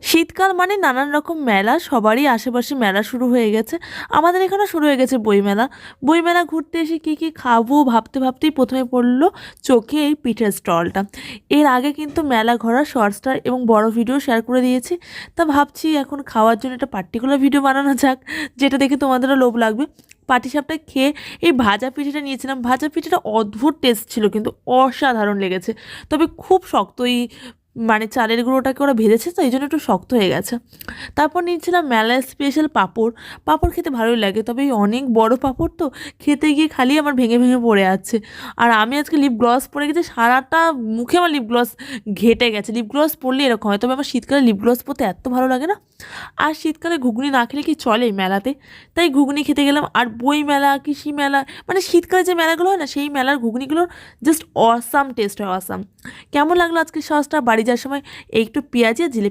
শীতকাল মানে নানান রকম মেলা, সবারই আশেপাশে মেলা শুরু হয়ে গেছে। আমাদের এখানেও শুরু হয়ে গেছে বইমেলা। বইমেলা ঘুরতে এসে কী কী খাবো ভাবতে ভাবতেই প্রথমে পড়লো চোখে এই পিঠের স্টলটা। এর আগে কিন্তু মেলা ঘোরার শর্টসটা এবং বড় ভিডিও শেয়ার করে দিয়েছি। তা ভাবছি এখন খাওয়ার জন্য একটা পার্টিকুলার ভিডিও বানানো যাক, যেটা দেখে তোমাদেরও লোভ লাগবে। পাটিসাপটা খেয়ে এই ভাজা পিঠেটা নিয়েছিলাম। ভাজা পিঠেটা অদ্ভুত টেস্ট ছিল, কিন্তু অসাধারণ লেগেছে। তবে খুব শক্ত, এই মানে চালের গুঁড়োটাকে ওরা ভেজেছে তো এই জন্য একটু শক্ত হয়ে গেছে। তারপর নিয়েছিলাম মেলার স্পেশাল পাঁপড়। পাঁপড় খেতে ভালোই লাগে, তবে এই অনেক বড় পাঁপড় তো খেতে গিয়ে খালি আমার ভেঙে ভেঙে পড়ে যাচ্ছে। আর আমি আজকে লিপ গ্লস পরে গেছি, সারাটা মুখে আমার লিপ গ্লস ঘেটে গেছে। লিপ গ্লস পরলে এরকম হয়, তবে আমার শীতকালে লিপ গ্লস পরতে এত ভালো লাগে না। আর শীতকালে ঘুগনি না খেলে কি চলে মেলাতে, তাই ঘুগনি খেতে গেলাম। আর বই মেলা, কৃষি মেলা, মানে শীতকালে যে মেলাগুলো হয় না, সেই মেলার ঘুগনিগুলোর জাস্ট অসাম টেস্ট হয়, অসাম। কেমন লাগলো আজকের সসটা? বাড়ি যাওয়ার সময় এই একটু পেঁয়াজি আর জিলিপি